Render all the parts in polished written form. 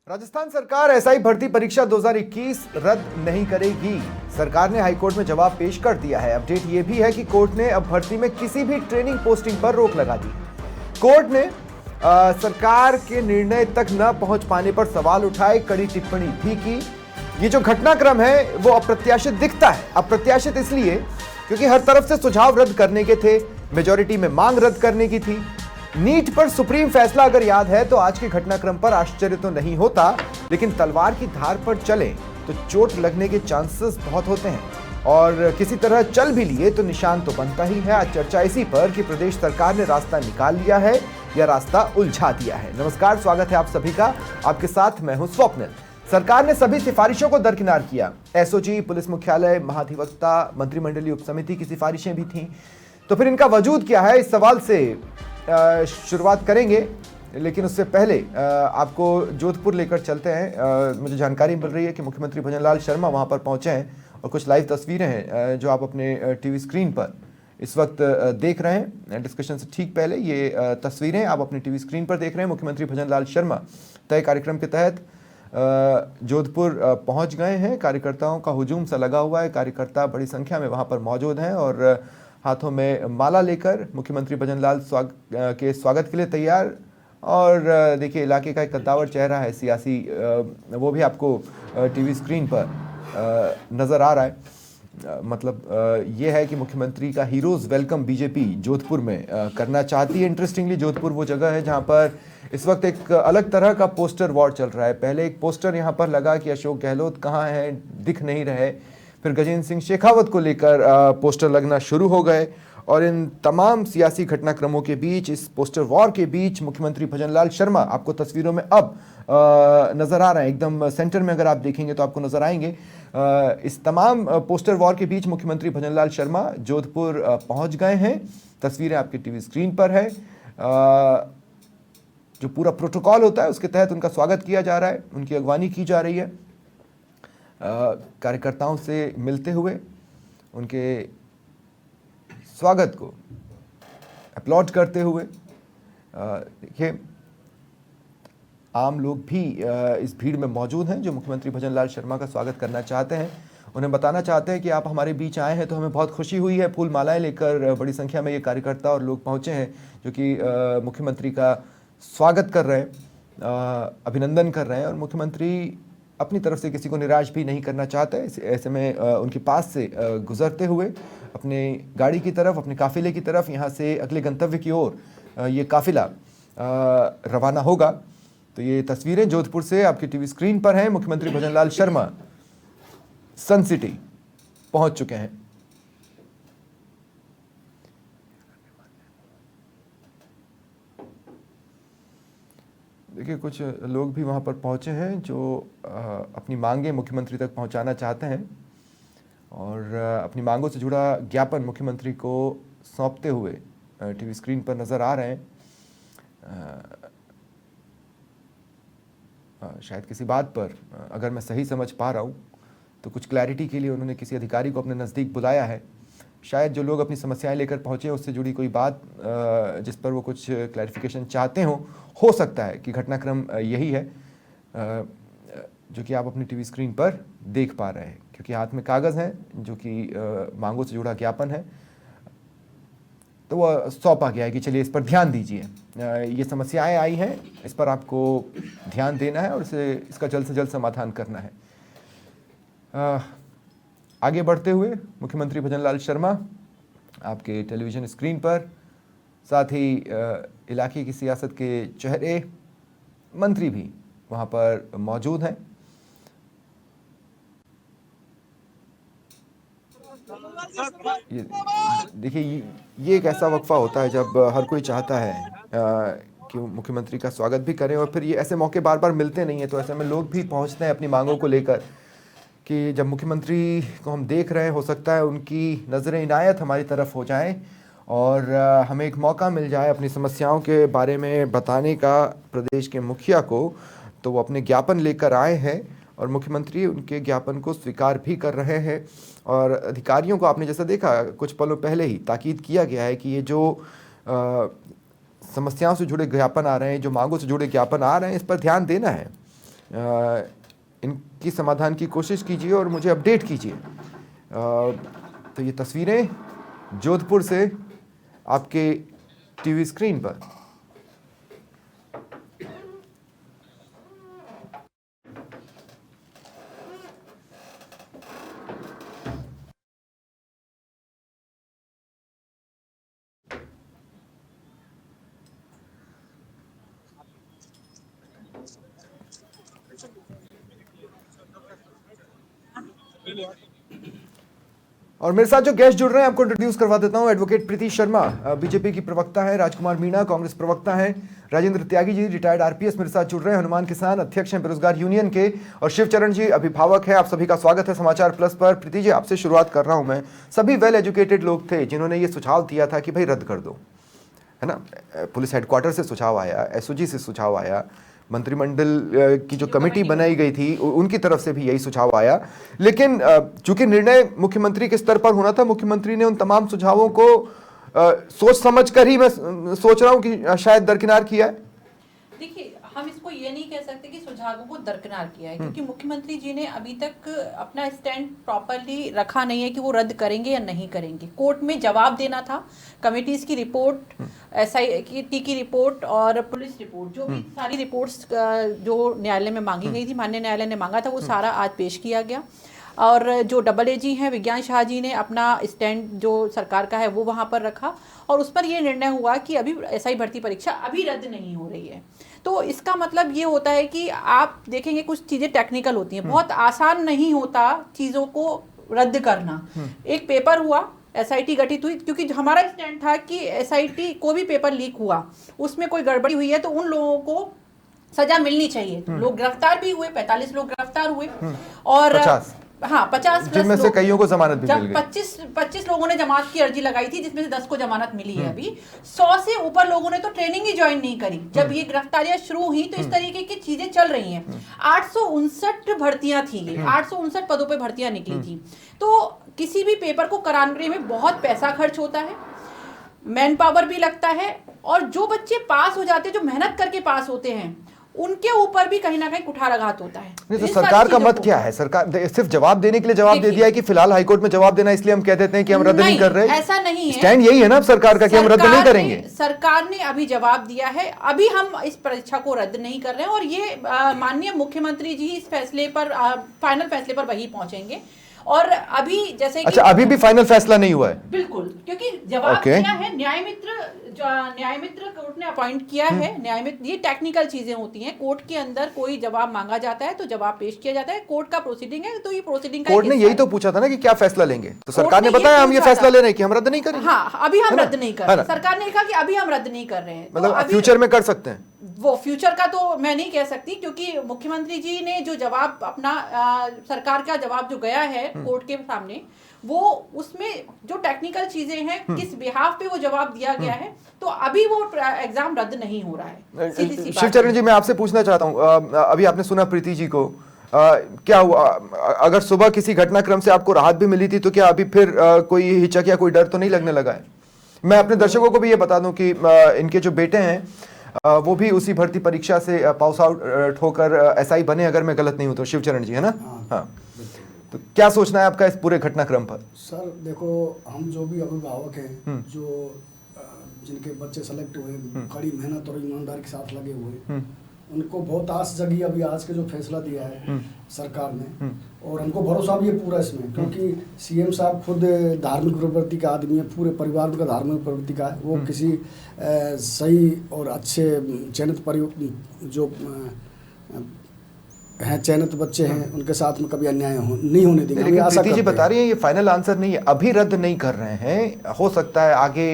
राजस्थान सरकार एसआई भर्ती परीक्षा 2021 रद्द नहीं करेगी। सरकार ने हाईकोर्ट में जवाब पेश कर दिया है। अपडेट यह भी है कि कोर्ट ने अब भर्ती में किसी भी ट्रेनिंग पोस्टिंग पर रोक लगा दी। कोर्ट ने सरकार के निर्णय तक न पहुंच पाने पर सवाल उठाए, कड़ी टिप्पणी भी की। ये जो घटनाक्रम है वो अप्रत्याशित दिखता है। अप्रत्याशित इसलिए क्योंकि हर तरफ से सुझाव रद्द करने के थे, मेजॉरिटी में मांग रद्द करने की थी। नीट पर सुप्रीम फैसला अगर याद है तो आज के घटनाक्रम पर आश्चर्य तो नहीं होता, लेकिन तलवार की धार पर चले तो चोट लगने के चांसेस बहुत होते हैं और किसी तरह चल भी लिए तो निशान तो बनता ही है। आज चर्चा इसी पर कि प्रदेश सरकार ने रास्ता निकाल लिया है या रास्ता उलझा दिया है। नमस्कार, स्वागत है आप सभी का। आपके साथ मैं हूं स्वप्निल। सरकार ने सभी सिफारिशों को दरकिनार किया। एसओजी, पुलिस मुख्यालय, महाधिवक्ता, मंत्रिमंडलीय उपसमिति की सिफारिशें भी थीं। तो फिर इनका वजूद क्या है, इस सवाल से शुरुआत करेंगे, लेकिन उससे पहले आपको जोधपुर लेकर चलते हैं। मुझे जानकारी मिल रही है कि मुख्यमंत्री भजनलाल शर्मा वहां पर पहुंचे हैं और कुछ लाइव तस्वीरें हैं जो आप अपने टीवी स्क्रीन पर इस वक्त देख रहे हैं। डिस्कशन से ठीक पहले ये तस्वीरें आप अपनी टीवी स्क्रीन पर देख रहे हैं। मुख्यमंत्री भजनलाल शर्मा तय कार्यक्रम के तहत जोधपुर पहुंच गए हैं। कार्यकर्ताओं का हुजूम सा लगा हुआ है। कार्यकर्ता बड़ी संख्या में वहां पर मौजूद हैं और हाथों में माला लेकर मुख्यमंत्री भजनलाल के स्वागत के लिए तैयार। और देखिए, इलाके का एक कद्दावर चेहरा है सियासी, वो भी आपको टीवी स्क्रीन पर नज़र आ रहा है। मतलब ये है कि मुख्यमंत्री का हीरोज़ वेलकम बीजेपी जोधपुर में करना चाहती है। इंटरेस्टिंगली जोधपुर वो जगह है जहाँ पर इस वक्त एक अलग तरह का पोस्टर वॉर चल रहा है। पहले एक पोस्टर यहाँ पर लगा कि अशोक गहलोत कहाँ हैं, दिख नहीं रहे। फिर गजेंद्र सिंह शेखावत को लेकर पोस्टर लगना शुरू हो गए और इन तमाम सियासी घटनाक्रमों के बीच, इस पोस्टर वॉर के बीच, मुख्यमंत्री भजनलाल शर्मा आपको तस्वीरों में अब नज़र आ रहे हैं। एकदम सेंटर में अगर आप देखेंगे तो आपको नज़र आएंगे। इस तमाम पोस्टर वॉर के बीच मुख्यमंत्री भजनलाल शर्मा जोधपुर पहुंच गए हैं। तस्वीरें आपकी टीवी स्क्रीन पर है। जो पूरा प्रोटोकॉल होता है उसके तहत उनका स्वागत किया जा रहा है, उनकी अगवानी की जा रही है। कार्यकर्ताओं से मिलते हुए उनके स्वागत को अपलॉड करते हुए। देखिए, आम लोग भी इस भीड़ में मौजूद हैं जो मुख्यमंत्री भजनलाल शर्मा का स्वागत करना चाहते हैं। उन्हें बताना चाहते हैं कि आप हमारे बीच आए हैं तो हमें बहुत खुशी हुई है। फूल मालाएं लेकर बड़ी संख्या में ये कार्यकर्ता और लोग पहुंचे हैं जो कि मुख्यमंत्री का स्वागत कर रहे हैं, अभिनंदन कर रहे हैं। और मुख्यमंत्री अपनी तरफ से किसी को निराश भी नहीं करना चाहते। ऐसे में उनके पास से गुजरते हुए अपने गाड़ी की तरफ, अपने काफिले की तरफ, यहाँ से अगले गंतव्य की ओर ये काफिला रवाना होगा। तो ये तस्वीरें जोधपुर से आपकी टीवी स्क्रीन पर हैं। मुख्यमंत्री भजनलाल शर्मा सन सिटी पहुंच चुके हैं। देखिए, कुछ लोग भी वहाँ पर पहुँचे हैं जो अपनी मांगें मुख्यमंत्री तक पहुँचाना चाहते हैं और अपनी मांगों से जुड़ा ज्ञापन मुख्यमंत्री को सौंपते हुए टीवी स्क्रीन पर नज़र आ रहे हैं। शायद किसी बात पर, अगर मैं सही समझ पा रहा हूँ, तो कुछ क्लैरिटी के लिए उन्होंने किसी अधिकारी को अपने नज़दीक बुलाया है। शायद जो लोग अपनी समस्याएं लेकर पहुंचे उससे जुड़ी कोई बात जिस पर वो कुछ क्लैरिफिकेशन चाहते हो सकता है कि घटनाक्रम यही है जो कि आप अपनी टीवी स्क्रीन पर देख पा रहे हैं, क्योंकि हाथ में कागज़ हैं जो कि मांगों से जुड़ा ज्ञापन है। तो वह सौंपा गया है कि चलिए इस पर ध्यान दीजिए। ये समस्याएं आई हैं, इस पर आपको ध्यान देना है और इसका जल्द से जल्द समाधान करना है। आगे बढ़ते हुए मुख्यमंत्री भजनलाल शर्मा आपके टेलीविज़न स्क्रीन पर, साथ ही इलाके की सियासत के चेहरे, मंत्री भी वहाँ पर मौजूद हैं। ये देखिए, ये एक ऐसा वक्फा होता है जब हर कोई चाहता है कि मुख्यमंत्री का स्वागत भी करें और फिर ये ऐसे मौके बार बार मिलते नहीं हैं। तो ऐसे में लोग भी पहुँचते हैं अपनी मांगों को लेकर कि जब मुख्यमंत्री को हम देख रहे हैं, हो सकता है उनकी नज़रें इनायत हमारी तरफ हो जाएं और हमें एक मौका मिल जाए अपनी समस्याओं के बारे में बताने का प्रदेश के मुखिया को। तो वो अपने ज्ञापन लेकर आए हैं और मुख्यमंत्री उनके ज्ञापन को स्वीकार भी कर रहे हैं। और अधिकारियों को आपने जैसा देखा कुछ पलों पहले ही ताकीद किया गया है कि ये जो समस्याओं से जुड़े ज्ञापन आ रहे हैं, जो मांगों से जुड़े ज्ञापन आ रहे हैं, इस पर ध्यान देना है। इनकी समाधान की कोशिश कीजिए और मुझे अपडेट कीजिए। तो ये तस्वीरें जोधपुर से आपके टीवी स्क्रीन पर। और मेरे साथ जो गेस्ट जुड़ रहे हैं आपको इंट्रोड्यूस करवा देता हूं। एडवोकेट प्रीति शर्मा बीजेपी की प्रवक्ता है, राजकुमार मीणा कांग्रेस प्रवक्ता है, राजेंद्र त्यागी जी रिटायर्ड आरपीएस मेरे साथ जुड़ रहे हैं, हनुमान किसान अध्यक्ष हैं बेरोजगार यूनियन के, और शिवचरण जी अभिभावक है। आप सभी का स्वागत है समाचार प्लस पर। प्रीति जी आपसे शुरुआत कर रहा हूं मैं। सभी वेल एजुकेटेड लोग थे जिन्होंने ये सुझाव दिया था कि भाई रद्द कर दो, है ना। पुलिस हेडक्वार्टर से सुझाव आया, एसओजी से सुझाव आया, मंत्रिमंडल की जो कमेटी बनाई गई थी उनकी तरफ से भी यही सुझाव आया। लेकिन चूंकि निर्णय मुख्यमंत्री के स्तर पर होना था, मुख्यमंत्री ने उन तमाम सुझावों को सोच समझ कर ही, मैं सोच रहा हूं कि शायद दरकिनार किया है। देखिए, हम इसको ये नहीं कह सकते कि सुझावों को दरकिनार किया है, क्योंकि मुख्यमंत्री जी ने अभी तक अपना स्टैंड प्रॉपरली रखा नहीं है कि वो रद्द करेंगे या नहीं करेंगे। कोर्ट में जवाब देना था, कमिटीज की रिपोर्ट, एसआईटी की रिपोर्ट और पुलिस रिपोर्ट, जो भी सारी रिपोर्ट्स जो न्यायालय में मांगी गई थी, माननीय न्यायालय ने मांगा था, वो सारा आज पेश किया गया। और जो डबल एजी हैं विज्ञान शाह जी ने अपना स्टैंड जो सरकार का है वो वहाँ पर रखा, और उस पर ये निर्णय हुआ कि अभी एसआई भर्ती परीक्षा अभी रद्द नहीं हो रही है। तो इसका मतलब ये होता है कि आप देखेंगे कुछ चीज़ें टेक्निकल होती हैं, बहुत आसान नहीं होता चीज़ों को रद्द करना। एक पेपर हुआ, एसआईटी गठित हुई, क्योंकि हमारा स्टैंड था कि एसआईटी को भी पेपर लीक हुआ, उसमें कोई गड़बड़ी हुई है तो उन लोगों को सजा मिलनी चाहिए। लोग गिरफ्तार भी हुए, 45 लोग गिरफ्तार हुए, और 50 जिनमें से कईयों को जमानत भी मिल गई। 25 लोगों ने जमानत की अर्जी लगाई थी, जिसमें से 10 को जमानत मिली है। अभी 100 से ऊपर लोगों ने तो ट्रेनिंग ही ज्वाइन नहीं करी। जब ये गिरफ्तारियां शुरू हुई तो इस तरीके की चीजें चल रही हैं। 859 भर्तियां थी, 859 पदों पे भर्तियां निकली थी। तो किसी भी पेपर को कराने में बहुत पैसा खर्च होता है, मैन पावर भी लगता है, और जो बच्चे पास हो जाते हैं, जो मेहनत करके पास होते हैं, उनके ऊपर भी कहीं ना कहीं कुठाराघात होता है। नहीं तो सरकार का मत क्या है? सरकार सिर्फ जवाब देने के लिए जवाब दे दिया है कि फिलहाल हाईकोर्ट में जवाब देना, इसलिए हम कह देते हैं कि हम रद्द नहीं कर रहे। ऐसा नहीं है, स्टैंड यही है ना सरकार का कि हम रद्द नहीं करेंगे। सरकार ने अभी जवाब दिया है, अभी हम इस परीक्षा को रद्द नहीं कर रहे हैं, और ये माननीय मुख्यमंत्री जी इस फैसले पर, फाइनल फैसले पर वही पहुंचेंगे। और अभी जैसे कि अभी भी फाइनल फैसला नहीं हुआ है, बिल्कुल, क्योंकि जवाब दिया है न्यायमित्र कोर्ट ने अपॉइंट किया है। न्यायमित्र, ये टेक्निकल चीजें होती हैं, कोर्ट के अंदर कोई जवाब मांगा जाता है तो जवाब पेश किया जाता है, कोर्ट का प्रोसीडिंग है, तो ये प्रोसीडिंग का कोर्ट ने यही तो पूछा था ना कि क्या फैसला लेंगे, तो सरकार ने बताया हम ये फैसला ले रहे हैं कि हम रद्द नहीं करेंगे। हाँ, अभी हम रद्द नहीं कर रहे, सरकार ने कहा कि अभी हम रद्द नहीं कर रहे हैं, मतलब फ्यूचर में कर सकते हैं। वो फ्यूचर का तो मैं नहीं कह सकती, क्योंकि मुख्यमंत्री जी ने जो जवाब अपना सरकार का जवाब जो गया है कोर्ट के सामने, वो उसमें जो टेक्निकल चीजें हैं, किस बिहाफ पे वो जवाब दिया गया है, तो अभी वो एग्जाम रद्द नहीं हो रहा है। शिवचरण जी, मैं आपसे पूछना चाहता हूँ, अभी आपने सुना प्रीति जी को, क्या हुआ? अगर सुबह किसी घटनाक्रम से आपको राहत भी मिली थी तो क्या अभी फिर कोई हिचक या कोई डर तो नहीं लगने लगा है? मैं अपने दर्शकों को भी ये बता दूं कि इनके जो बेटे हैं वो भी उसी भर्ती परीक्षा से पास आउट होकर एसआई बने, अगर मैं गलत नहीं हूं तो। शिवचरण जी, है ना? हाँ, तो क्या सोचना है आपका इस पूरे घटनाक्रम पर? सर देखो, हम जो भी अभिभावक हैं, जो जिनके बच्चे सेलेक्ट हुए, कड़ी मेहनत और ईमानदारी के साथ लगे हुए, उनको बहुत आस जगी अभी आज के जो फैसला दिया है सरकार ने, और हमको भरोसा भी है पूरा इसमें, क्योंकि सीएम साहब खुद धार्मिक प्रवृत्ति का आदमी है, पूरे परिवार का धार्मिक प्रवृत्ति का है। वो किसी सही और अच्छे चयनित जो हैं चयनित बच्चे हैं, उनके साथ में कभी अन्याय नहीं होने देंगे। लेकिन प्रीति जी बता रही हैं ये फाइनल आंसर नहीं है, अभी रद्द नहीं कर रहे हैं, हो सकता है आगे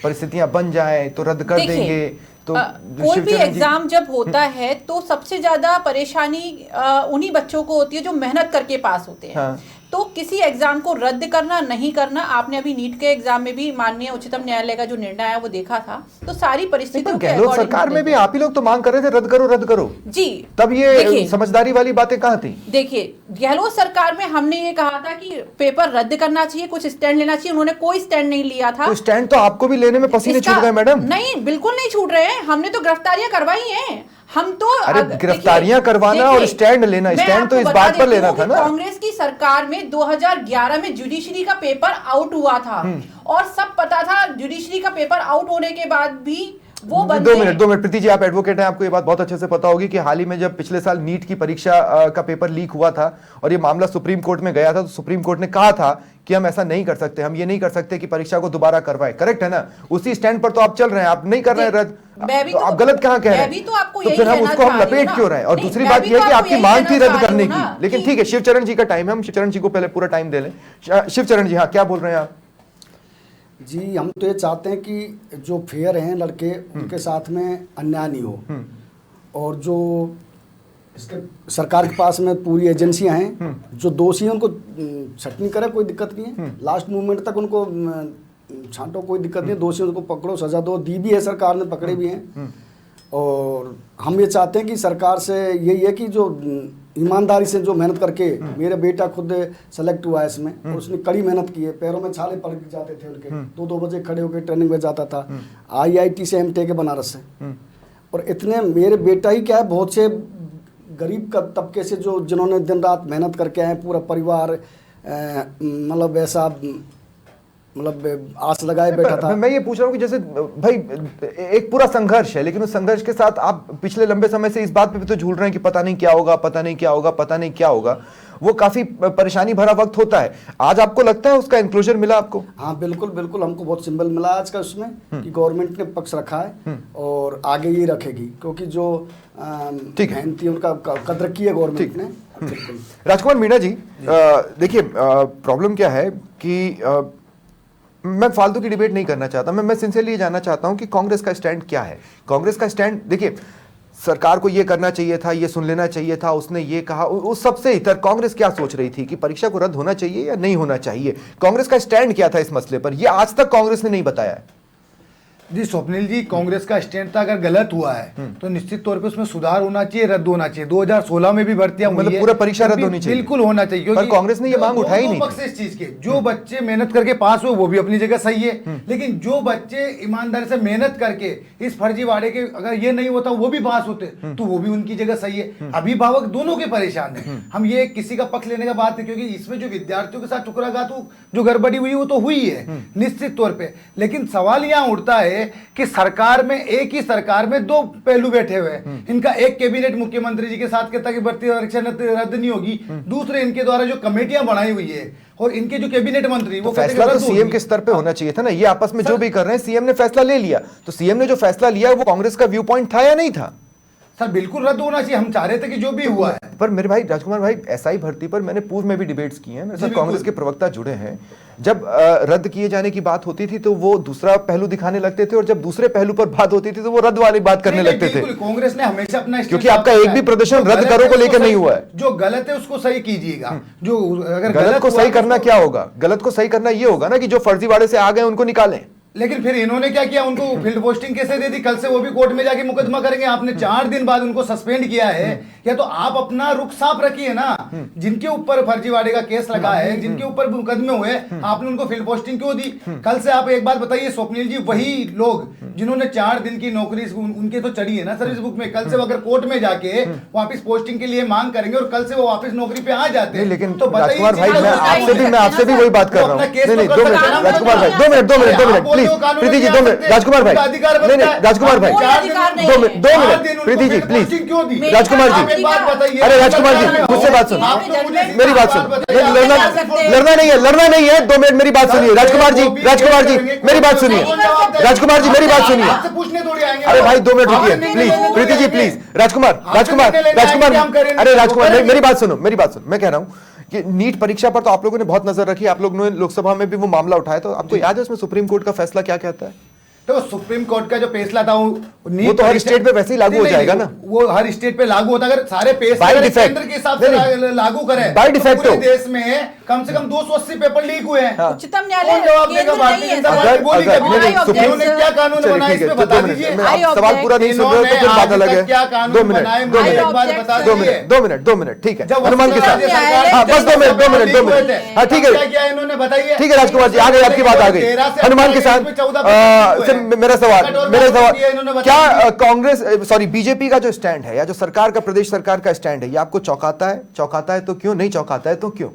परिस्थितियां बन जाए तो रद्द कर देंगे। तो कोई भी एग्जाम जब होता है तो सबसे ज्यादा परेशानी उन्हीं बच्चों को होती है जो मेहनत करके पास होते हैं। हाँ। तो किसी एग्जाम को रद्द करना नहीं करना, आपने अभी नीट के एग्जाम में भी माननीय उच्चतम न्यायालय का जो निर्णय आया वो देखा था, तो सारी परिस्थितियों के गहलोत सरकार में भी आप ही लोग तो मांग कर रहे थे रद्द करो जी, तब ये समझदारी वाली बातें कहाँ थी? देखिए, गहलोत सरकार में हमने ये कहा था कि पेपर रद्द करना चाहिए, कुछ स्टैंड लेना चाहिए, उन्होंने कोई स्टैंड नहीं लिया था। तो स्टैंड तो आपको भी लेने में पसीने छूट गए मैडम। नहीं, बिल्कुल नहीं छूट रहे हैं, हमने तो गिरफ्तारियां करवाई हैं, हम तो अरे गिरफ्तारियां करवाना और स्टैंड लेना, स्टैंड तो इस बात पर लेना था ना। कांग्रेस की सरकार में 2011 में जुडिशरी का पेपर आउट हुआ था और सब पता था, जुडिशरी का पेपर आउट होने के बाद भी वो दो मिनट प्रीति जी, आप एडवोकेट हैं, आपको ये बात बहुत अच्छे से पता होगी कि हाल ही में जब पिछले साल नीट की परीक्षा का पेपर लीक हुआ था और ये मामला सुप्रीम कोर्ट में गया था, तो सुप्रीम कोर्ट ने कहा था कि हम ऐसा नहीं कर सकते, हम ये नहीं कर सकते कि परीक्षा को दोबारा करवाएं। करेक्ट है ना? उसी स्टैंड पर तो आप चल रहे हैं, आप नहीं कर रहे हैं रद्द, तो आप गलत कहां कह रहे हैं? तो फिर हम उसको हम लपेट क्यों रहे हैं? और दूसरी बात यह है कि आपकी मांग थी रद्द करने की, लेकिन ठीक है, शिवचरण जी का टाइम है, हम शिवचरण जी को पहले पूरा टाइम दे लें। शिवचरण जी, हाँ, क्या बोल रहे हैं आप? जी, हम तो ये चाहते हैं कि जो फेयर हैं लड़के, उनके साथ में अन्याय नहीं हो, और जो इसके सरकार के पास में पूरी एजेंसियां हैं, जो दोषी हैं उनको छटनी करे, कोई दिक्कत नहीं है, लास्ट मूवमेंट तक उनको छांटो, कोई दिक्कत नहीं है, दोषियों को पकड़ो, सजा दो, दी भी है सरकार ने, पकड़े भी हैं। और हम ये चाहते हैं कि सरकार से यही है कि जो ईमानदारी से जो मेहनत करके, मेरा बेटा खुद सेलेक्ट हुआ है इसमें, और उसने कड़ी मेहनत की है, पैरों में छाले पड़ जाते थे उनके, 2-2 बजे खड़े होकर ट्रेनिंग में जाता था, IIT से MTech बनारस से, और इतने मेरे बेटा ही क्या है, बहुत से गरीब का तबके से जो जिन्होंने दिन रात मेहनत करके आए, पूरा परिवार मतलब ऐसा मतलब आस लगाए बैठा था। मैं ये पूछ रहा हूँ कि जैसे भाई एक पूरा संघर्ष है, लेकिन उस संघर्ष के साथ आप पिछले लंबे समय से इस बात पे भी तो झूल रहे हैं कि पता नहीं क्या होगा, पता नहीं क्या होगा, पता नहीं क्या होगा। वो काफी परेशानी भरा वक्त होता है। आज आपको लगता है उसका इंक्लोजर मिला आपको? हाँ बिल्कुल बिल्कुल, हमको बहुत सिंबल मिला आज का उसमें कि गवर्नमेंट ने पक्ष रखा है और आगे ये रखेगी, क्योंकि जो मेहनती उनका कदर की है गवर्नमेंट ने। बिल्कुल। राजकुमार मीणा जी, देखिए प्रॉब्लम क्या है कि मैं फालतू की डिबेट नहीं करना चाहता, मैं सिंसियरली जानना चाहता हूं कि कांग्रेस का स्टैंड क्या है। कांग्रेस का स्टैंड, देखिए सरकार को ये करना चाहिए था, ये सुन लेना चाहिए था, उसने ये कहा, उस सबसे इतर कांग्रेस क्या सोच रही थी कि परीक्षा को रद्द होना चाहिए या नहीं होना चाहिए? कांग्रेस का स्टैंड क्या था इस मसले पर? ये आज तक कांग्रेस ने नहीं बताया है। जी स्वप्निल जी, कांग्रेस का स्टैंड था अगर गलत हुआ है तो निश्चित तौर पे उसमें सुधार होना चाहिए, रद्द होना चाहिए। 2016 में भी भर्तियां हुई मतलब पूरा परीक्षा रद्द होनी चाहिए, बिल्कुल होना चाहिए, क्योंकि पर कांग्रेस ने ये मांग उठाई नहीं। पक्ष इस चीज के जो बच्चे मेहनत करके पास हुए वो भी अपनी जगह सही है, लेकिन जो बच्चे ईमानदारी से मेहनत करके इस फर्जीवाड़े के अगर ये नहीं होता वो भी पास होते तो वो भी उनकी जगह सही है। अभिभावक दोनों के परेशान है, हम ये किसी का पक्ष लेने का बात नहीं, क्योंकि इसमें जो विद्यार्थियों के साथ चुकराघात जो गड़बड़ी हुई वो तो हुई है निश्चित तौर पर, लेकिन सवाल यहाँ उठता है कि सरकार में, एक ही सरकार में दो पहलू बैठे हुए हैं। इनका एक कैबिनेट मुख्यमंत्री जी के साथ कहता है कि भर्ती परीक्षा रद्द नहीं होगी, दूसरे इनके द्वारा जो कमेटियां बनाई हुई है और इनके जो कैबिनेट मंत्री वो फैसला तो सीएम के स्तर पे होना चाहिए था ना। ये आपस में जो भी कर रहे हैं, सीएम ने फैसला ले लिया, तो सीएम ने जो फैसला लिया वो कांग्रेस का व्यू पॉइंट था या नहीं था? सर बिल्कुल रद्द होना चाहिए, हम चाह रहे थे कि जो भी हुआ है। पर मेरे भाई राजकुमार भाई, एसआई भर्ती पर मैंने पूर्व में भी डिबेट्स की हैं, मेरे साथ कांग्रेस के प्रवक्ता जुड़े हैं। जब रद्द किए जाने की बात होती थी तो वो दूसरा पहलू दिखाने लगते थे, और जब दूसरे पहलू पर बात होती थी तो वो रद्द वाली बात करने लगते थे। कांग्रेस ने हमेशा अपना, क्योंकि आपका एक भी प्रदर्शन रद्द करो को लेकर नहीं हुआ है। जो गलत है उसको सही कीजिएगा, जो अगर गलत को सही करना क्या होगा? गलत को सही करना ये होगा ना कि जो फर्जीवाड़े से आ गए उनको निकालें। लेकिन फिर इन्होंने क्या किया, उनको फील्ड पोस्टिंग कैसे दे दी? कल से वो भी कोर्ट में जाके मुकदमा करेंगे। आपने 4 दिन बाद उनको सस्पेंड किया है, या तो आप अपना रुख साफ रखिए ना। जिनके ऊपर फर्जीवाड़े का केस लगा है, जिनके ऊपर मुकदमे हुए, आपने उनको फील्ड पोस्टिंग क्यों दी? कल से आप एक बात बताइए स्वप्निल जी, वही लोग जिन्होंने 4 दिन की नौकरी उनके तो चढ़ी है ना सर्विस बुक में, कल से वो अगर कोर्ट में जाके वापस पोस्टिंग के लिए मांग करेंगे और कल से वो वापस नौकरी पे आ जाते हैं, लेकिन तो राजकुमार भाई, मैं आपसे भी वही बात कर रहा हूँ। नहीं 2 मिनट राजकुमार भाई, 2 minute please. Preeti ji 2 minute, Rajkumar भाई नहीं राजकुमार भाई 2 मिनट प्रीति जी प्लीज। राजकुमार जी, अरे राजकुमार जी मुझसे बात सुन, मेरी बात सुन, लड़ना नहीं है 2 मिनट मेरी बात सुनिए। राजकुमार जी मेरी बात सुनिए, राजकुमार जी मेरी बात सुनिए। अरे भाई 2 मिनट रुकिए प्लीज, प्रीति जी प्लीज। राजकुमार अरे राजकुमार मेरी बात सुनो, मैं कह रहा हूँ कि नीट परीक्षा पर तो आप लोगों ने बहुत नजर रखी, आप लोगों ने लोकसभा में भी वो मामला उठाया, तो आपको याद है उसमें सुप्रीम कोर्ट का फैसला क्या कहता है? तो सुप्रीम कोर्ट का जो फैसला था वो तो हर स्टेट पे वैसे ही लागू हो जाएगा ना। वो हर स्टेट पे लागू होता, अगर सारे केंद्र के हिसाब से लागू करें बाय डिफेक्ट देश में कम से कम 280 पेपर लीक हुए हैं। उच्चतम न्यायालय कौन जवाब देगा? केंद्र भारतीय नहीं है जनता सर। पार्टी बोली अगर- कभी? नहीं, सुप्रीम- उन्होंने क्या कानून चलिए, बनाया ठीक है, इस पे दो बता मिनट, दीजिए। मैं- I आप सवाल पूरा नहीं सुन रहे हो तो फिर इन्होंने बात आज अलग तक है। क्या कानून 2 मिनट, बनाए, 2 मुझे मिनट, एक बात I बता object, दो sir। मिनट, 2 मिनट, 2 मिनट, ठीक है, जब हनुमान के साथ। न्यायालय हाँ, बस 2 मिनट, 2 मिनट, 2 मिनट। हाँ, ठीक क्या है, किया इन्होंने बताइए। ठीक है राजकुमार जी, आ गई आपकी बात, आ गई। हनुमान के साथ मेरा सवाल, क्या कांग्रेस, सॉरी, बीजेपी का जो स्टैंड है या जो सरकार का, प्रदेश सरकार का स्टैंड है, ये आपको चौंकाता है? चौंकाता है तो क्यों? नहीं चौंकाता है तो क्यों?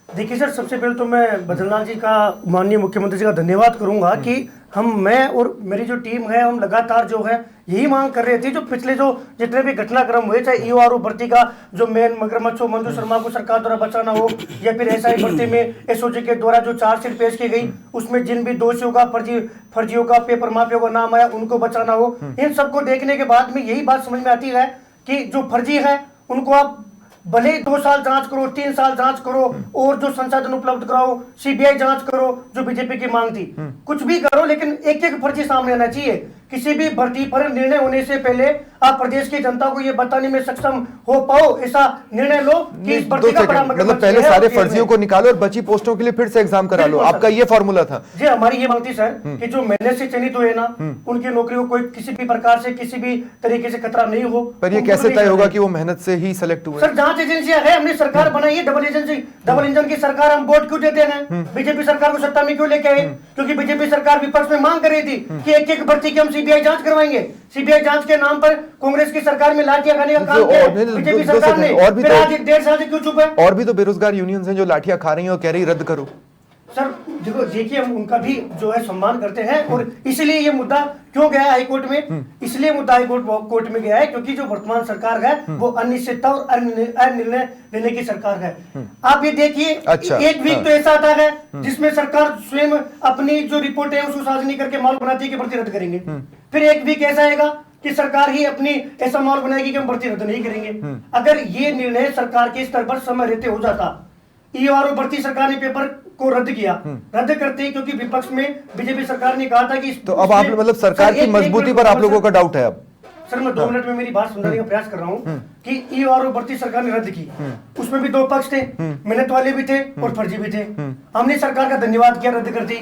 देखिए सर, सबसे पहले तो मैं बद्रीलाल जी का, माननीय मुख्यमंत्री जी का धन्यवाद करूंगा कि मैं और मेरी जो टीम है, हम लगातार जो है यही मांग कर रहे थे। जो पिछले जो जितने भी घटनाक्रम हुए, चाहे ईओआरओ भर्ती का जो मेन मगरमच्छ हो, मंजू शर्मा को सरकार द्वारा बचाना हो, या फिर एसआई भर्ती में एसओजी के द्वारा जो चार्जशीट पेश की गई, उसमें जिन भी दोषियों का, फर्जियों का, पेपर माफियों का नाम आया, उनको बचाना हो, इन सबको देखने के बाद में यही बात समझ में आती है कि जो फर्जी है उनको आप भले 2 साल जांच करो, 3 साल जांच करो, और जो संसाधन उपलब्ध कराओ, सीबीआई जांच करो, जो बीजेपी की मांग थी, कुछ भी करो, लेकिन एक एक फर्जी सामने आना चाहिए। किसी भी भर्ती पर निर्णय होने से पहले आप प्रदेश की जनता को ये बताने में सक्षम हो पाओ, ऐसा निर्णय लो कि इस भर्ती का बड़ा मतलब पहले सारे फर्जियों को निकालो और बची पोस्टों के लिए फिर से एग्जाम करा लो, आपका ये फॉर्मूला था? जी, हमारी ये मांग थी सर कि जो मेहनत से चयनित हुए ना, उनकी नौकरी को कोई किसी भी प्रकार से, किसी भी तरीके से खतरा नहीं हो। पर ये कैसे तय होगा कि वो मेहनत से ही सेलेक्ट हुए? सर, जांच एजेंसियां है, हमने सरकार बनाई है, डबल एजेंसी, डबल इंजन की सरकार, हम वोट क्यों देते हैं? बीजेपी सरकार को सत्ता में क्यों लेके आए? क्योंकि बीजेपी सरकार विपक्ष में मांग कर रही थी कि एक एक भर्ती की हम सीबीआई जांच करवाएंगे। सीबीआई जांच के नाम पर कांग्रेस की सरकार में लाठियां खाने का काम किया बीजेपी सरकार ने, और भी फिर आज 1.5 साल से क्यों चुप है? और भी तो बेरोजगार यूनियंस हैं जो लाठियां खा रही हैं और कह रही रद्द करो। सर देखिए, हम उनका भी जो है सम्मान करते हैं, और इसलिए ये मुद्दा क्यों गया है हाईकोर्ट में? इसलिए मुद्दा हाईकोर्ट में गया है क्योंकि जो वर्तमान सरकार है वो अनिश्चितता और अनिर्णय लेने की सरकार है। आप ये देखिए, अच्छा, एक वीक तो ऐसा आता है जिसमें सरकार स्वयं अपनी जो रिपोर्ट है उसको साझा करके माहौल बनाती है कि भर्ती रद्द करेंगे। फिर एक वीक ऐसा आएगा कि सरकार ही अपनी ऐसा माहौल बनाएगी कि हम भर्ती रद्द नहीं करेंगे। अगर ये निर्णय सरकार के स्तर पर समय रहते हो जाता, ईओआरओ भर्ती सरकार ने पेपर को रद्द किया, रद्द करते ही, क्योंकि विपक्ष में बीजेपी सरकार ने कहा था कि तो अब आप मतलब सरकार की मजबूती पर आप लोगों का डाउट है अब? सर, मैं 2 मिनट में मेरी बात समझाने का प्रयास कर रहा हूँ कि ईओआरओ भर्ती सरकार ने रद्द की, उसमें भी 2 पक्ष थे, मेहनत वाले भी थे और फर्जी भी थे। हमने सरकार का धन्यवाद किया, रद्द कर दी।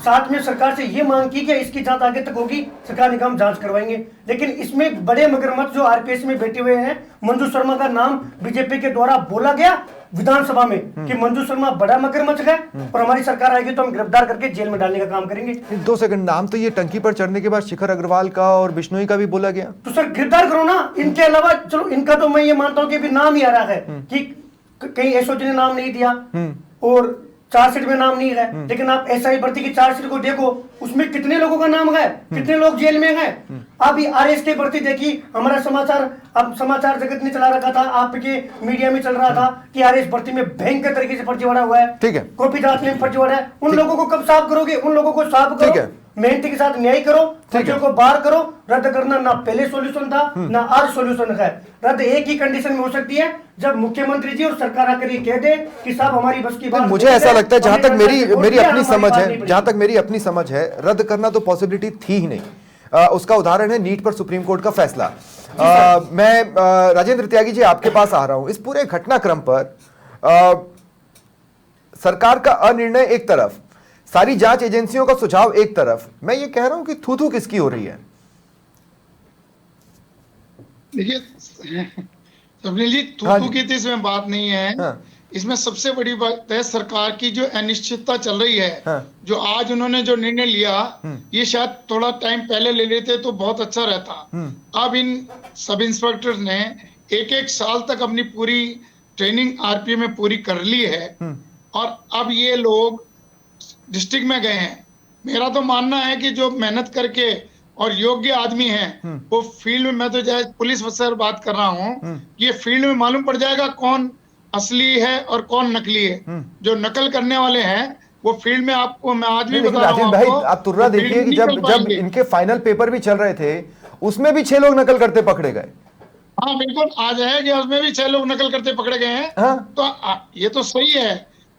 साथ में सरकार से ये मांग की कि इसकी जांच आगे तक होगी, सरकार ने कहा हम जांच करवाएंगे। लेकिन इसमें बड़े मगरमच्छ जो आरपीएस में बैठे हुए हैं, मंजू शर्मा का नाम बीजेपी के द्वारा बोला गया विधानसभा में कि मंजू शर्मा बड़ा मगरमच्छ है और हमारी सरकार आएगी तो हम गिरफ्तार करके जेल में डालने का काम करेंगे। 2 सेकंड, नाम तो ये टंकी पर चढ़ने के बाद शिखर अग्रवाल का और बिश्नोई का भी बोला गया। तो सर गिरफ्तार करो ना। इनके अलावा चलो, इनका तो मैं ये मानता हूं कि अभी नाम ही आ रहा है कि कहीं एसओजी ने नाम नहीं दिया और चार्जशीट में नाम नहीं है, लेकिन आप एसआई भर्ती की चार्जशीट को देखो, उसमें कितने लोगों का नाम है, कितने लोग जेल में हैं। अभी आरएस की भर्ती देखी, हमारा समाचार जगत ने चला रखा था, आपके मीडिया में चल रहा था कि आरएस भर्ती में भयंकर तरीके से फर्जीवाड़ा हुआ है। ठीक है, कॉपी जांच में फर्जीवाड़ा है। उन लोगों को कब साफ करोगे? उन लोगों को साफ ठीक करो, है, मेहनती के साथ न्याय करो, फर्जियों को बाहर करो। रद्द करना ना पहले सॉल्यूशन था ना आज सॉल्यूशन है। रद्द एक ही कंडीशन में हो सकती है, जब मुख्यमंत्री जी और सरकार आकर ये कह दे कि साहब हमारी बस की बात। मुझे ऐसा लगता है, जहां तक मेरी अपनी समझ है, जहां तक मेरी अपनी समझ है, रद्द करना तो पॉसिबिलिटी थी ही नहीं। उसका उदाहरण है नीट पर सुप्रीम कोर्ट का फैसला। मैं राजेंद्र त्यागी जी आपके पास आ रहा हूं। इस पूरे घटनाक्रम पर सरकार का अनिर्णय एक तरफ, सारी जांच एजेंसियों का सुझाव एक तरफ, मैं ये कह रहा हूं कि थू-थू किसकी हो रही है? देखिए स्वप्निल जी, थू-थू की तो इसमें बात नहीं है। इसमें सबसे बड़ी बात है सरकार की जो अनिश्चितता चल रही है। जो आज उन्होंने जो निर्णय लिया, ये शायद थोड़ा टाइम पहले ले लेते तो बहुत अच्छा रहता। अब इन सब इंस्पेक्टर ने 1-1 साल तक अपनी पूरी ट्रेनिंग आरपीएफ में पूरी कर ली है और अब ये लोग डिस्ट्रिक्ट में गए हैं। मेरा तो मानना है कि जो मेहनत करके और योग्य आदमी हैं वो फील्ड में, मैं तो चाहे पुलिस अफसर बात कर रहा हूँ, ये फील्ड में मालूम पड़ जाएगा कौन असली है और कौन नकली है। जो नकल करने वाले हैं वो फील्ड में, आपको मैं आज भी बता रहा हूं भाई, आप तुर्रा देखिए कि जब इनके फाइनल पेपर भी चल रहे थे, उसमें भी 6 लोग नकल करते पकड़े गए। हाँ बिल्कुल, आज है कि उसमें भी 6 लोग नकल करते पकड़े गए हैं। तो ये तो सही है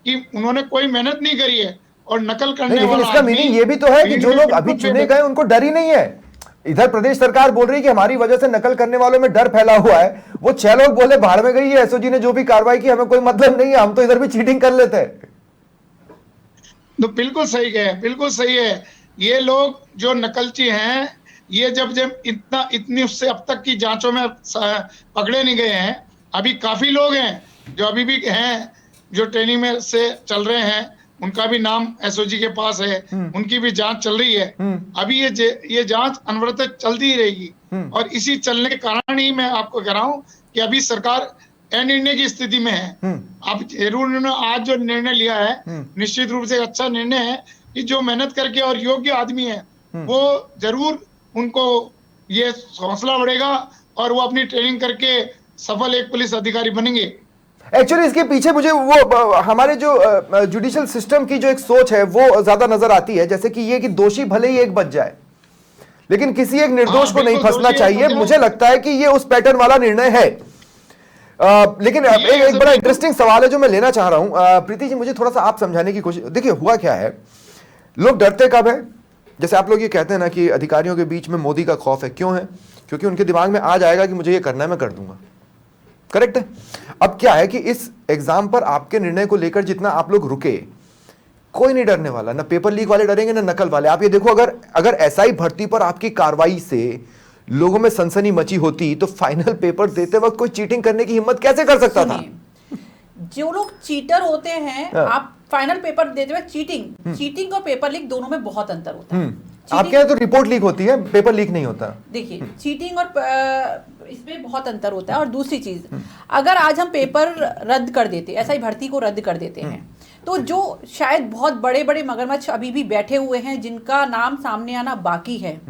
कि उन्होंने कोई मेहनत नहीं करी है और नकल करने वाला। लेकिन इसका मीनिंग ये भी तो है कि जो लोग अभी चुने गए उनको डर ही नहीं है। इधर प्रदेश सरकार बोल रही है कि हमारी वजह से नकल करने वालों में डर फैला हुआ है। वो 6 लोग बोले भाड़ में गई है, एसओजी ने जो भी कार्रवाई की हमें कोई मतलब नहीं है, हम तो इधर भी चीटिंग कर लेते हैं। तो बिल्कुल सही है, बिल्कुल सही है। ये लोग जो नकलची हैं, ये जब इतनी उससे अब तक की जांचों में पकड़े नहीं गए हैं। अभी काफी लोग हैं जो अभी भी हैं, जो ट्रेनिंग में से चल रहे हैं, उनका भी नाम एसओजी के पास है, उनकी भी जांच चल रही है। अभी ये जांच अनवरत चलती ही रहेगी। और इसी चलने के कारण ही मैं आपको कह रहा हूं कि अभी सरकार अनिर्णय की स्थिति में है। अब जरूर उन्होंने आज जो निर्णय लिया है, निश्चित रूप से अच्छा निर्णय है कि जो मेहनत करके और योग्य आदमी है, वो जरूर उनको ये हौसला बढ़ेगा और वो अपनी ट्रेनिंग करके सफल एक पुलिस अधिकारी बनेंगे। एक्चुअली इसके पीछे मुझे वो हमारे जो जुडिशियल सिस्टम की जो एक सोच है वो ज्यादा नजर आती है, जैसे कि ये कि दोषी भले ही एक बच जाए लेकिन किसी एक निर्दोष को नहीं फंसना चाहिए। मुझे लगता है कि ये उस पैटर्न वाला निर्णय है। लेकिन एक बड़ा इंटरेस्टिंग सवाल है जो मैं लेना चाह रहा हूं। प्रीति जी, मुझे थोड़ा सा आप समझाने की कोशिश। देखिए हुआ क्या है, लोग डरते कब है, जैसे आप लोग ये कहते हैं ना कि अधिकारियों के बीच में मोदी का खौफ है। क्यों है? क्योंकि उनके दिमाग में आ जाएगा कि मुझे ये करना है, मैं कर दूंगा। करेक्ट है। अब क्या है कि इस एग्जाम पर आपके निर्णय को लेकर जितना आप लोग रुके, कोई नहीं डरने वाला, ना पेपर लीक वाले डरेंगे ना नकल वाले। आप ये देखो, अगर एसआई भर्ती पर आपकी कार्रवाई से लोगों में सनसनी मची होती तो फाइनल पेपर देते वक्त कोई चीटिंग करने की हिम्मत कैसे कर सकता था? जो लोग चीटर होते हैं, आप फाइनल पेपर देते वक्त चीटिंग और पेपर लीक दोनों में बहुत अंतर होता है। आपके यहाँ तो रिपोर्ट लीक होती है, पेपर लीक नहीं होता। देखिए, चीटिंग और इसमें बहुत अंतर होता है। और दूसरी चीज, अगर आज हम पेपर रद्द कर देते, एसआई भर्ती को रद्द कर देते हैं, तो जो शायद बहुत बड़े बड़े मगरमच्छ अभी भी बैठे हुए हैं जिनका नाम सामने आना बाकी है,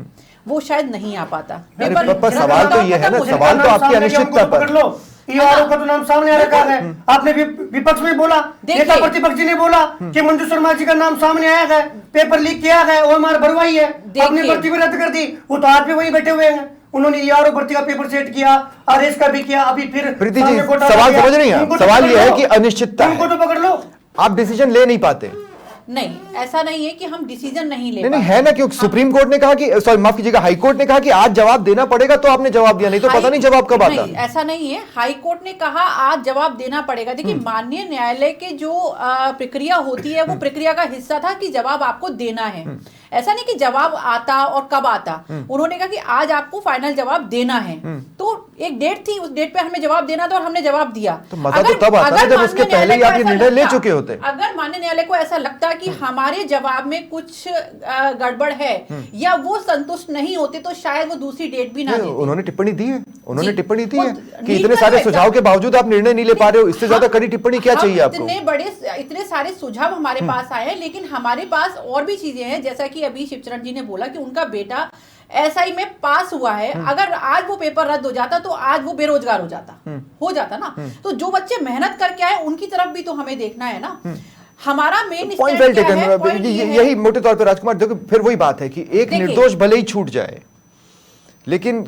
वो शायद नहीं आ पाता। सवाल तो ये है ना, सवाल तो आपकी अनिश्चितता पर। ईआरओ का तो नाम सामने आ रखा है। आपने भी विपक्ष में बोला, नेता प्रतिपक्ष ने बोला कि मंजू शर्मा जी का नाम सामने आया है, पेपर लीक किया है, ओएमआर भरवाई है, अपनी भर्ती भी रद्द कर दी। वो तो आज भी वहीं बैठे हुए हैं। उन्होंने ईआरओ भर्ती का पेपर सेट किया, आरएस का भी किया, अभी फिर प्रीति जी सवाल समझ रही हैं? सवाल ये है कि अनिश्चितता है, उनको तो पकड़ लो। आप डिसीजन ले नहीं पाते। नहीं, ऐसा नहीं है कि हम डिसीजन नहीं ले नहीं है ना, क्योंकि सुप्रीम कोर्ट ने कहा कि, सॉरी माफ कीजिएगा, हाई कोर्ट ने कहा कि आज जवाब देना पड़ेगा, तो आपने जवाब दिया, नहीं तो पता नहीं जवाब कब आता। ऐसा नहीं है, हाई कोर्ट ने कहा आज जवाब देना पड़ेगा। देखिए, माननीय न्यायालय के जो प्रक्रिया होती है, वो प्रक्रिया का हिस्सा था कि जवाब आपको देना है। ऐसा नहीं कि जवाब आता और कब आता। उन्होंने कहा कि आज आपको फाइनल जवाब देना है, तो एक डेट थी, उस डेट पे हमें जवाब देना था और हमने जवाब दिया। तो मजा तो तब आता है जब उसके पहले ही आप ये निर्णय ले चुके होते। अगर माननीय न्यायालय को ऐसा लगता कि हमारे जवाब में कुछ गड़बड़ है या वो संतुष्ट नहीं होते, तो शायद वो दूसरी डेट भी ना देते। उन्होंने टिप्पणी दी है, उन्होंने टिप्पणी दी है कि इतने सारे सुझाव के बावजूद आप निर्णय नहीं ले पा रहे हो, इससे ज्यादा कड़ी टिप्पणी क्या चाहिए आपको? इतने सारे सुझाव हमारे पास आए हैं, लेकिन हमारे पास और भी चीजें हैं। जैसा कि अभी शिवचरण जी ने बोला कि उनका बेटा एसआई में पास हुआ है, अगर आज वो पेपर रद्द हो जाता तो आज वो बेरोजगार हो जाता ना। तो जो बच्चे मेहनत करके आए उनकी तरफ भी तो हमें देखना है ना। हमारा मेन पॉइंट वेल टेकन। यही मोटे तौर पे राजकुमार, देखो फिर वही बात है कि एक निर्दोष भले ही छूट जाए, लेकिन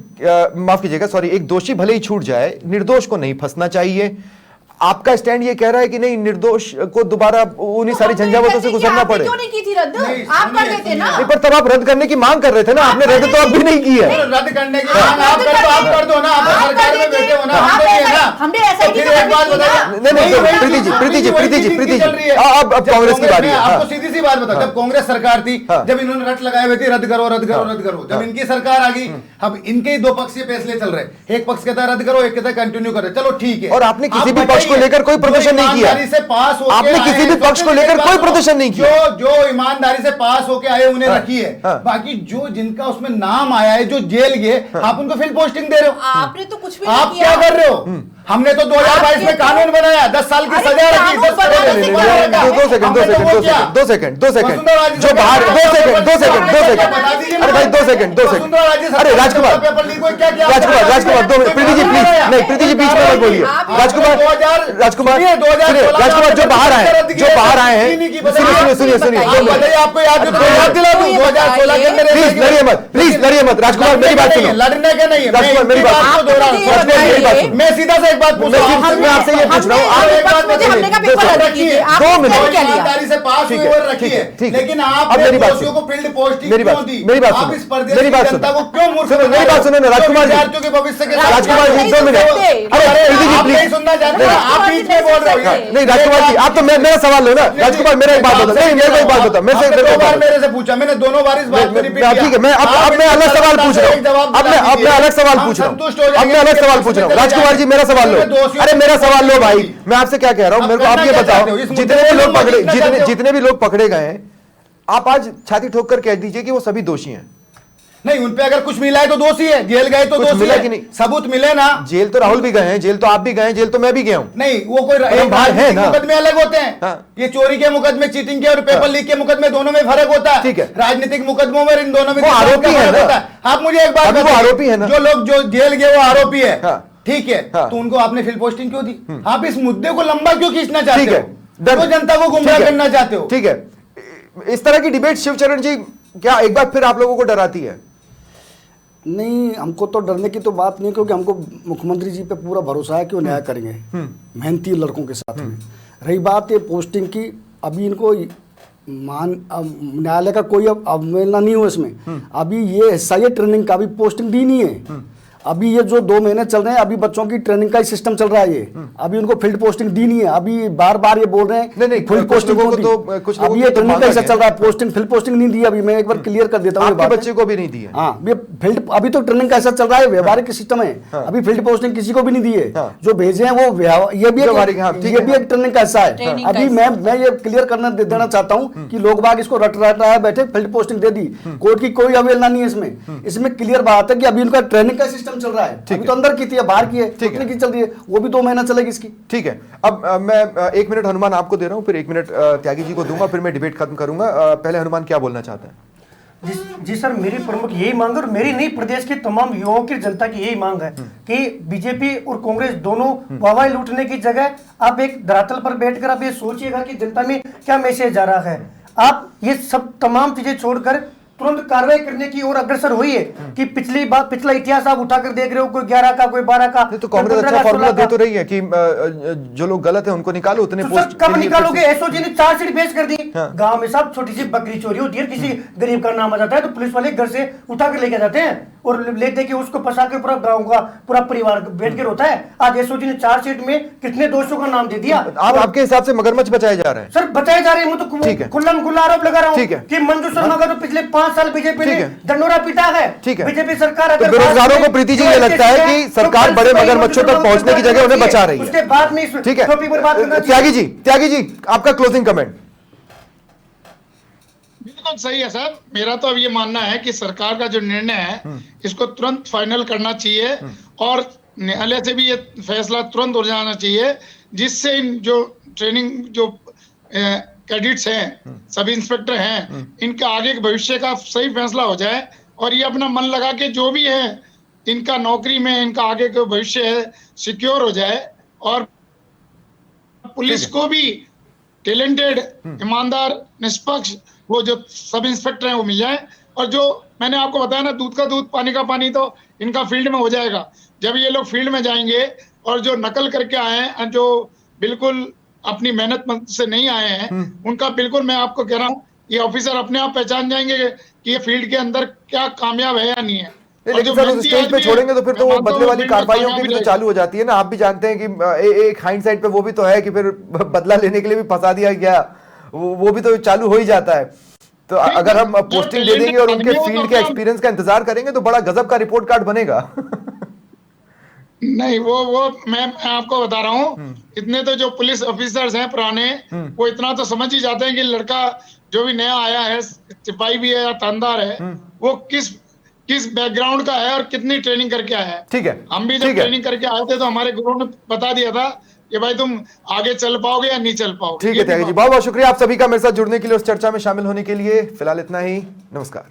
माफ कीजिएगा, सॉरी, एक दोषी भले ही छूट जाए, निर्दोष को नहीं फंसना चाहिए। आपका स्टैंड ये कह रहा है कि नहीं, निर्दोष को दोबारा उन्हीं सारी झंझावतों से गुजरना पड़े। क्यों नहीं की थी रद्द? आप कर देते ना। नहीं, पर तब आप रद्द करने की मांग कर रहे थे ना, आपने रद्द तो अब भी नहीं की है। रद्द करने की मांग आप कर दो ना, आप सरकार में बैठे हो ना, हमने ऐसा एक बात बताइए। नहीं, प्रीति जी, अब कांग्रेस की बारी है। आपको सीधी सी बात बताओ, जब कांग्रेस सरकार थी, जब इन्होंने रट लगाए हुए थे रद्द करो रद्द करो रद्द करो, जब इनकी सरकार आ गई, अब इनके दो पक्षीय फैसले चल रहे, एक पक्ष कहता है रद्द करो, एक कहता है कंटिन्यू करो। चलो ठीक है, और आपने किसी भी पक्ष को लेकर कोई प्रदर्शन नहीं किया। आपने किसी भी पक्ष को लेकर कोई प्रदर्शन नहीं किया। जो ईमानदारी से पास होके आए उन्हें रखी है, बाकी जो जिनका उसमें नाम आया है, जो जेल गए, आप उनको फिर पोस्टिंग दे रहे हो। आपने तो कुछ भी आप क्या कर रहे हो? हमने तो 2022 में कानून बनाया, 10 साल की सजा रखी। 2 सेकंड, जो बाहर, 2 सेकंड, अरे भाई 2 सेकंड, अरे राजकुमार, प्रीति जी प्लीज, नहीं प्रीति जी बीच में मत बोलिए। राजकुमार, जो बाहर आए हैं, सुनिए, आपको याद दिला दूं 2016 के अंदर, प्लीज लड़िए मत। राजकुमार मेरी बात सुनो, लड़ने के नहीं, राजकुमार मेरी बात, मैं सीधा से एक बात पूछ रहा हूं, मैं आपसे ये पूछ रहा हूं, आप एक बात मुझे हमले का पेपर रद्द कीजिए, आप 2 मिनट क्या लिया? ईमानदारी से पास ठीक हुए है, और रखी ठीक है, है, ठीक है। लेकिन अब आपने मेरी बात दोषियों सुनो। को फील्ड पोस्टिंग मेरी क्यों बात, दी? मेरी बात आप सुनो, इस प्रदेश मेरी की बात जनता सुनो। को क्यों मूर्ख सुनो, मेरी बात सुनो ना, राजकुमार जी। विद्यार्थियों के भविष्य के साथ राजकुमार जी, नहीं 2 मिनट। सुनते। अरे एलडी जी आप प्लीज। नहीं सुनना चाहते, नहीं, आप बीच में बोल रहे हो। नहीं राजकुमार जी, आप तो मेरा सवाल लो ना। राजकुमार मेरा एक बात बताओ, नहीं मेरे को एक बात बताओ, मेरे से आपने 2 बार मेरे से पूछा, मैंने दोनों बार इस बात को रिपीट किया। ठीक है, मैं अब मैं अलग सवाल पूछ रहा हूँ, अब मैं अलग सवाल पूछ रहा हूँ, अब मैं अलग सवाल पूछ रहा हूँ। राजकुमार जी मेरा सवाल लो, अरे मेरा सवाल लो भाई, मैं आपसे क्या कह रहा हूँ, मेरे को आप ये बताओ, जितने भी लोग पकड़े गए हैं, आप आज छाती ठोक कर कह दीजिए कि वो सभी दोषी हैं। नहीं, उन पे अगर कुछ मिला है तो दोषी है, जेल गए तो कुछ दोषी मिला है कि नहीं? सबूत मिले ना। जेल तो राहुल भी गए हैं, जेल तो आप भी गए हैं, जेल तो मैं भी गया हूं। नहीं, वो कोई हम भाई हैं ना। मुकदमे अलग होते हैं। हाँ। ये चोरी के मुकदमे, चीटिंग के और पेपर लीक के मुकदमे, दोनों में फर्क होता है। ठीक है। राजनीतिक मुकदमों में इन दोनों में वो आरोपी है ना। आप मुझे एक बात अभी वो बताइए, आरोपी है ना। जो लोग जो जेल गए वो आरोपी है, हाँ। ठीक है, हाँ। तो उनको आपने फील्ड पोस्टिंग क्यों दी? आप इस मुद्दे को लंबा क्यों खींचना ठीक चाहते है, हो? तो जनता को गुमराह करना चाहते हो? ठीक है, इस तरह की डिबेट शिवचरण जी क्या एक बार फिर आप लोगों को डराती है? नहीं, हमको तो डरने की तो बात नहीं, क्योंकि हमको मुख्यमंत्री जी पे पूरा भरोसा है कि वो न्याय करेंगे मेहनती लड़कों के साथ में। रही बात ये पोस्टिंग की, अभी इनको न्यायालय का कोई अवहेलना नहीं हो इसमें। अभी ये हिस्सा ये ट्रेनिंग का, अभी पोस्टिंग दी नहीं है। अभी ये जो 2 महीने चल रहे हैं, अभी बच्चों की ट्रेनिंग का ही सिस्टम चल रहा है ये। अभी उनको फील्ड पोस्टिंग दी नहीं है। अभी बार बार ये बोल रहे हैं नहीं, फील्ड कुछ पोस्टिंग लोगों को दी। तो- कुछ लोगों अभी को ये तो ट्रेनिंग का मांगा हिस्सा गया। चल रहा है, फील्ड पोस्टिंग नहीं दी अभी। मैं एक बार क्लियर कर देता हूँ ये आपके बात। बच्चे को भी नहीं दी है? हाँ, ये फील्ड अभी तो ट्रेनिंग का ऐसा चल रहा है, व्यवहारिक सिस्टम है। अभी फील्ड पोस्टिंग किसी को भी नहीं दी है। हाँ। जो भेजे हैं वो ये भी व्यवहारिक, हाँ, ठीक ये है। भी एक ट्रेनिंग का हिस्सा है। ट्रेनिंग का अभी हिस्सा। मैं ये क्लियर करना देना चाहता हूँ कि लोग बाग इसको रट रहा है बैठे, फील्ड पोस्टिंग दे दी। कोर्ट की कोई अवहेलना नहीं है इसमें। इसमें क्लियर बात है कि अभी उनका ट्रेनिंग का सिस्टम चल रहा है। अभी तो अंदर की थी, बाहर की है, कितने की चल रही है, वो भी 2 महीना चलेगी इसकी। ठीक है, अब मैं 1 मिनट हनुमान आपको दे रहा हूं, फिर 1 मिनट त्यागी जी को दूंगा, फिर मैं डिबेट खत्म करूंगा। पहले हनुमान क्या बोलना चाहते हैं? जी सर, मेरी प्रमुख यही मांग है और मेरी नहीं, प्रदेश के तमाम युवाओं की, जनता की यही मांग है कि बीजेपी और कांग्रेस दोनों वाहवाही लूटने की जगह आप एक धरातल पर बैठकर आप ये सोचिएगा कि जनता में क्या मैसेज जा रहा है। आप ये सब तमाम चीजें छोड़कर तुरंत कार्रवाई करने की ओर अग्रसर हुई है कि पिछला इतिहास आप उठाकर देख रहे हो, कोई 11 का, कोई 12 का। तो कांग्रेस अच्छा फॉर्मूला दे तो रही है कि जो लोग गलत है उनको निकालो, उतने तो पोस्ट सर कब निकालोगे? एसओजी ने 4 सीट पेश कर दी। हाँ। गांव में साहब छोटी सी बकरी चोरी होती है, किसी गरीब का नाम आ जाता है तो पुलिस वाले घर से उठा कर लेके जाते हैं और लेते के उसको फंसा के पूरा गांव का पूरा परिवार बैठ कर होता है। आज एसओजी ने 4 सीट में कितने दोषियों का नाम दे दिया। आपके हिसाब से मगरमच्छ बचाए जा रहे हैं? सर बचाए जा रहे हैं, मैं ठीक है। तो खुल्लम खुल्ला आरोप लगा रहा हूँ ठीक है। कि मंजू शर्मा का तो पिछले 5 साल बीजेपी ने दंडोरा पीटा है। ठीक है। बीजेपी सरकार तो अगर बेरोजगारों को प्रीति जी ये लगता है कि सरकार बड़े मगरमच्छों तक पहुंचने की जगह उन्हें बचा रही है। उसके बाद में इस ठीक है, टॉपिक पर बात करना त्यागी जी आपका क्लोजिंग कमेंट। बिल्कुल सही है सर। मेरा तो अब ये मानना है कि सरकार का जो निर्णय है इसको तुरंत फाइनल करना चाहिए और न्यायालय से भी ये फैसला तुरंत हो जाना चाहिए, जिससे इन जो ट्रेनिंग जो कैडेट्स हैं, सब इंस्पेक्टर हैं, इनका आगे के भविष्य का सही फैसला हो जाए और ये अपना मन लगा के जो भी है इनका नौकरी में इनका आगे का भविष्य है सिक्योर हो जाए और पुलिस को भी टैलेंटेड, ईमानदार, निष्पक्ष वो जो सब इंस्पेक्टर हैं वो मिल जाए। और जो मैंने आपको बताया ना, दूध का दूध पानी का पानी तो इनका फील्ड में हो जाएगा। जब ये लोग फील्ड में जाएंगे और जो नकल करके आए हैं, जो बिल्कुल अपनी मेहनत से नहीं आए हैं, उनका बिल्कुल मैं आपको कह रहा हूँ ये ऑफिसर अपने आप पहचान जाएंगे कि ये फील्ड के अंदर क्या कामयाब है या नहीं है। लेकिन सर उस स्टेज पे छोड़ेंगे तो फिर तो वो बदले वाली कार्रवाइयों की भी तो चालू हो जाती है ना। आप भी जानते हैं कि एक हाइंडसाइड पे वो भी तो है कि फिर बदला लेने के लिए भी फंसा दिया गया, वो भी तो चालू हो ही जाता है। तो अगर हम पोस्टिंग दे देंगे और उनके फील्ड के एक्सपीरियंस का इंतजार करेंगे तो बड़ा गजब का रिपोर्ट कार्ड बनेगा। नहीं, वो मैं आपको बता रहा हूँ, इतने तो जो पुलिस ऑफिसर्स हैं पुराने, वो इतना तो समझ ही जाते हैं कि लड़का जो भी नया आया है, सिपाही भी है या थानेदार है, वो किस बैकग्राउंड का है और कितनी ट्रेनिंग करके आया है। ठीक है, हम भी जब ट्रेनिंग करके आए थे तो हमारे गुरुओं ने बता दिया था कि भाई तुम आगे चल पाओगे या नहीं चल पाओगे। ठीक है त्यागी जी, बहुत बहुत शुक्रिया आप सभी का मेरे साथ जुड़ने के लिए, उस चर्चा में शामिल होने के लिए। फिलहाल इतना ही, नमस्कार।